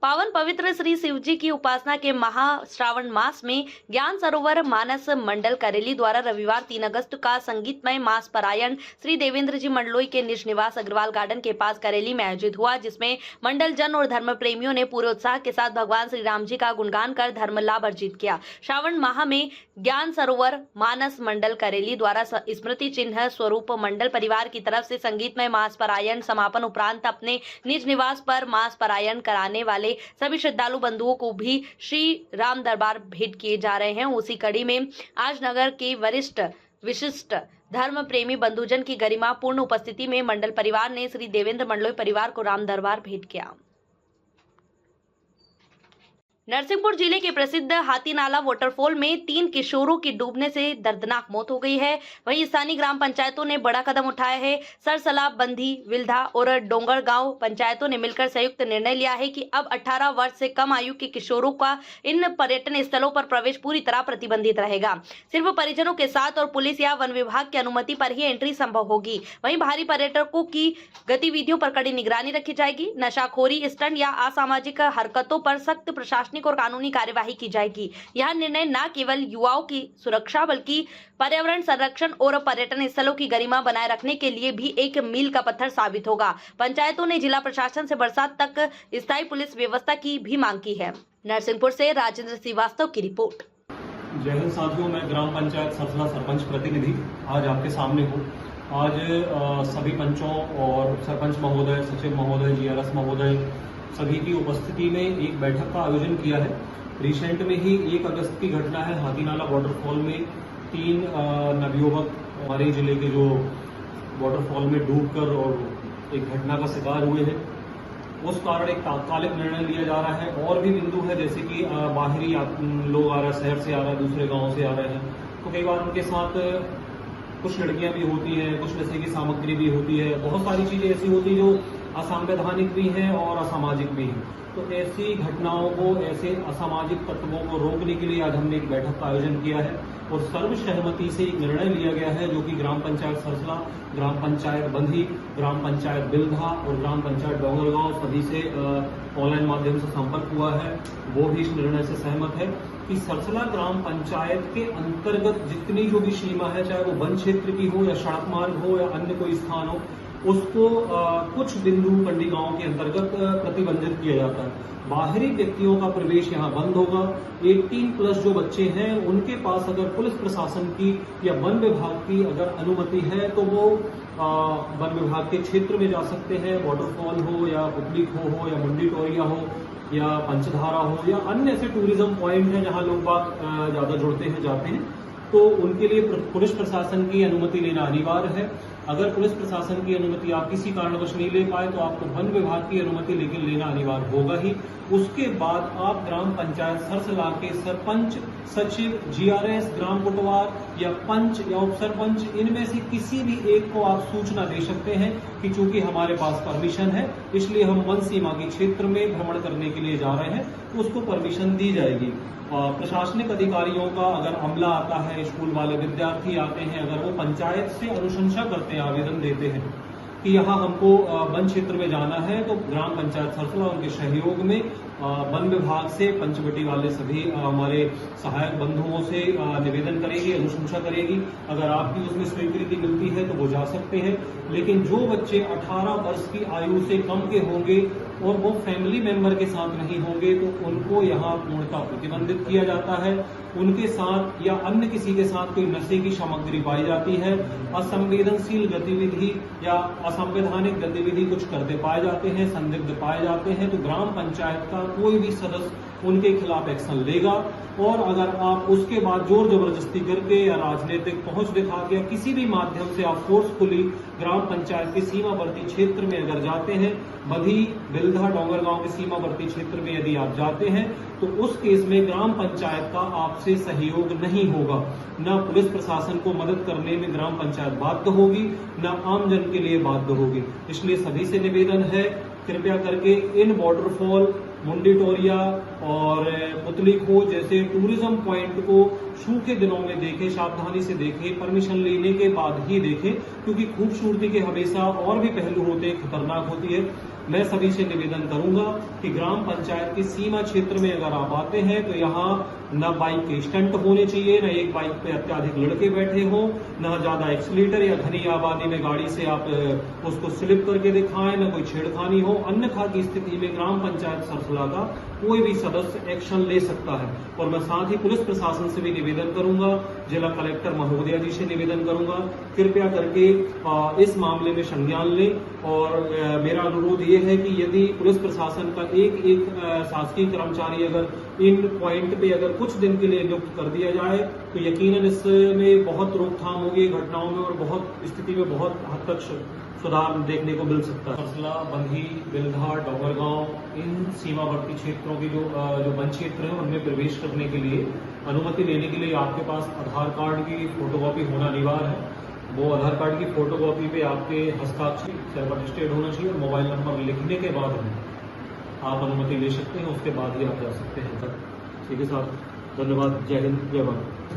पावन पवित्र श्री शिवजी की उपासना के महा श्रावण मास में ज्ञान सरोवर मानस मंडल करेली द्वारा रविवार 3 अगस्त का संगीतमय मास पारायण श्री देवेंद्र जी मंडलोई के निज निवास अग्रवाल गार्डन के पास करेली में आयोजित हुआ, जिसमें मंडल जन और धर्म प्रेमियों ने पूरे उत्साह के साथ भगवान श्री राम जी का गुणगान कर धर्म लाभ अर्जित किया। श्रावण माह में ज्ञान सरोवर मानस मंडल करेली द्वारा स्मृति चिन्ह स्वरूप मंडल परिवार की तरफ से संगीतमय मास पारायण समापन उपरांत अपने निज निवास पर मास पारायण कराने वाले सभी श्रद्धालु बंधुओं को भी श्री राम दरबार भेंट किए जा रहे हैं। उसी कड़ी में आज नगर के वरिष्ठ विशिष्ट धर्म प्रेमी बंधुजन की गरिमा पूर्ण उपस्थिति में मंडल परिवार ने श्री देवेंद्र मंडलोई परिवार को राम दरबार भेंट किया। नरसिंहपुर जिले के प्रसिद्ध हाथीनाला वाटरफॉल में 3 किशोरों की डूबने से दर्दनाक मौत हो गई है। वहीं स्थानीय ग्राम पंचायतों ने बड़ा कदम उठाया है। सरसला, बंधी, विल्धा और डोंगरगांव पंचायतों ने मिलकर संयुक्त निर्णय लिया है कि अब 18 वर्ष से कम आयु के किशोरों का इन पर्यटन स्थलों पर प्रवेश पूरी तरह प्रतिबंधित रहेगा। सिर्फ परिजनों के साथ और पुलिस या वन विभाग की अनुमति पर ही एंट्री संभव होगी। वहीं बाहरी पर्यटकों की गतिविधियों पर कड़ी निगरानी रखी जाएगी। नशाखोरी, स्टंट या असामाजिक हरकतों पर सख्त प्रशासनिक और कानूनी कार्यवाही की जाएगी। यह निर्णय न केवल युवाओं की सुरक्षा बल्कि पर्यावरण संरक्षण और पर्यटन स्थलों की गरिमा बनाए रखने के लिए भी एक मील का पत्थर साबित होगा। पंचायतों ने जिला प्रशासन से बरसात तक स्थायी पुलिस व्यवस्था की भी मांग की है। नरसिंहपुर से राजेंद्र श्रीवास्तव की रिपोर्ट। जय हिंद साथियों, मैं ग्राम पंचायत सरसला सरपंच प्रतिनिधि आज आपके सामने हूँ। आज सभी पंचों और सरपंच महोदय, सचिव महोदय, जीआरएस महोदय सभी की उपस्थिति में एक बैठक का आयोजन किया है। रिसेंट में ही 1 अगस्त की घटना है, हाथीनाला वाटरफॉल में 3 नवयुवक हमारे जिले के जो वाटरफॉल में डूबकर और एक घटना का शिकार हुए हैं। उस कारण एक तात्कालिक निर्णय लिया जा रहा है। और भी बिंदु है, जैसे कि बाहरी लोग आ रहे हैं, शहर से आ रहे हैं, दूसरे गांव से आ रहे हैं, तो कई बार उनके साथ कुछ लड़कियां भी होती हैं, कुछ नशे की सामग्री भी होती है, बहुत सारी चीजें ऐसी होती है जो असंवैधानिक भी हैं और असामाजिक भी हैं। तो ऐसी घटनाओं को, ऐसे असामाजिक तत्वों को रोकने के लिए आज हमने एक बैठक का आयोजन किया है और सर्वसहमति से एक निर्णय लिया गया है, जो कि ग्राम पंचायत सरसला, ग्राम पंचायत बंधी, ग्राम पंचायत बिल्धा और ग्राम पंचायत डोंगरगांव सभी से ऑनलाइन माध्यम से संपर्क हुआ है। वो भी इस निर्णय से सहमत है कि सरसला ग्राम पंचायत के अंतर्गत जितनी जो भी सीमा है, चाहे वो वन क्षेत्र की हो या सड़क मार्ग हो या अन्य कोई स्थान हो, उसको कुछ बिंदु कंडी गांव के अंतर्गत प्रतिबंधित किया जाता है। बाहरी व्यक्तियों का प्रवेश यहां बंद होगा। 18+ जो बच्चे हैं उनके पास अगर पुलिस प्रशासन की या वन विभाग की अगर अनुमति है तो वो वन विभाग के क्षेत्र में जा सकते हैं। वाटरफॉल हो या पुतली खो हो या मुंडी टोरिया हो या पंचधारा हो या अन्य ऐसे टूरिज्म पॉइंट हैं जहां लोग बाग ज्यादा जुड़ते हैं, जाते हैं, तो उनके लिए पुलिस प्रशासन की अनुमति लेना अनिवार्य है। अगर पुलिस प्रशासन की अनुमति आप किसी कारणवश नहीं ले पाए तो आपको वन विभाग की अनुमति लेकिन लेना अनिवार्य होगा ही। उसके बाद आप ग्राम पंचायत सरसला के सरपंच, सचिव, जीआरएस, ग्राम कोटवार या पंच या उप सरपंच, इनमें से किसी भी एक को आप सूचना दे सकते हैं कि चूंकि हमारे पास परमिशन है, इसलिए हम वन सीमा के क्षेत्र में भ्रमण करने के लिए जा रहे हैं, तो उसको परमिशन दी जाएगी। प्रशासनिक अधिकारियों का अगर अमला आता है, स्कूल वाले विद्यार्थी आते हैं, अगर वो पंचायत से अनुशंसा करते हैं, आवेदन देते हैं कि यहाँ हमको वन क्षेत्र में जाना है, तो ग्राम पंचायत सरसला उनके सहयोग में वन विभाग से पंचवटी वाले सभी हमारे सहायक बंधुओं से निवेदन करेगी, अनुशंसा करेगी। अगर आपकी उसमें स्वीकृति मिलती है तो वो जा सकते हैं। लेकिन जो बच्चे 18 वर्ष की आयु से कम के होंगे और वो फैमिली मेंबर के साथ नहीं होंगे तो उनको यहाँ पूर्णतः प्रतिबंधित किया जाता है। उनके साथ या अन्य किसी के साथ कोई नशे की सामग्री पाई जाती है, असंवेदनशील गतिविधि या असंवैधानिक गतिविधि कुछ करते पाए जाते हैं, संदिग्ध पाए जाते हैं, तो ग्राम पंचायत का कोई भी सदस्य उनके खिलाफ एक्शन लेगा। और अगर आप उसके बाद जोर जबरदस्ती करके या राजनीतिक पहुंच दिखा के या किसी भी माध्यम से आप फोर्सफुली ग्राम पंचायत के सीमावर्ती क्षेत्र में अगर जाते हैं, बधी, बिल्धा, डोंगरगांव के सीमावर्ती क्षेत्र में यदि आप जाते हैं, तो उस केस में ग्राम पंचायत का आपसे सहयोग नहीं होगा। न पुलिस प्रशासन को मदद करने में ग्राम पंचायत बाध्य होगी, न आम जन के लिए बाध्य होगी। इसलिए सभी से निवेदन है, कृपया करके इन वाटरफॉल, मुंडी टोरिया और पुतली खो जैसे टूरिज्म पॉइंट को शुरू के दिनों में देखें, सावधानी से देखें, परमिशन लेने के बाद ही देखें, क्योंकि खूबसूरती के हमेशा और भी पहलू होते हैं, खतरनाक होती है। मैं सभी से निवेदन करूंगा कि ग्राम पंचायत के सीमा क्षेत्र में अगर आप आते हैं तो यहाँ न बाइक के स्टंट होने चाहिए, न एक बाइक पे अत्याधिक लड़के बैठे हो, न ज्यादा एक्सीलेटर या घनी आबादी में गाड़ी से आप उसको स्लिप करके दिखाएं, न कोई छेड़खानी हो। अन्यथा की स्थिति में ग्राम पंचायत सरसला का कोई भी सदस्य एक्शन ले सकता है। और मैं साथ ही पुलिस प्रशासन से भी निवेदन करूंगा, जिला कलेक्टर महोदया जी से निवेदन करूंगा, कृपया करके इस मामले में संज्ञान लें। और मेरा अनुरोध ये है कि यदि पुलिस प्रशासन का एक शासकीय कर्मचारी अगर इन पॉइंट पे अगर कुछ दिन के लिए नियुक्त कर दिया जाए तो यकीनन इसमें बहुत रोकथाम होगी घटनाओं में और बहुत स्थिति में बहुत हद तक सुधार देखने को मिल सकता है। सरसला, बंधी, बिल्धा, डोंगरगांव, इन सीमावर्ती क्षेत्रों की जो वन क्षेत्र है उनमें प्रवेश करने के लिए अनुमति लेने के लिए आपके पास आधार कार्ड की फोटोकॉपी होना अनिवार्य है। वो आधार कार्ड की फोटोकॉपी पे आपके हस्ताक्षर रजिस्टर्ड होना चाहिए और मोबाइल नंबर लिखने के बाद आप अनुमति ले सकते हैं, उसके बाद ही आप जा सकते हैं। ठीक है साहब, धन्यवाद। जय हिंद, जय भारत।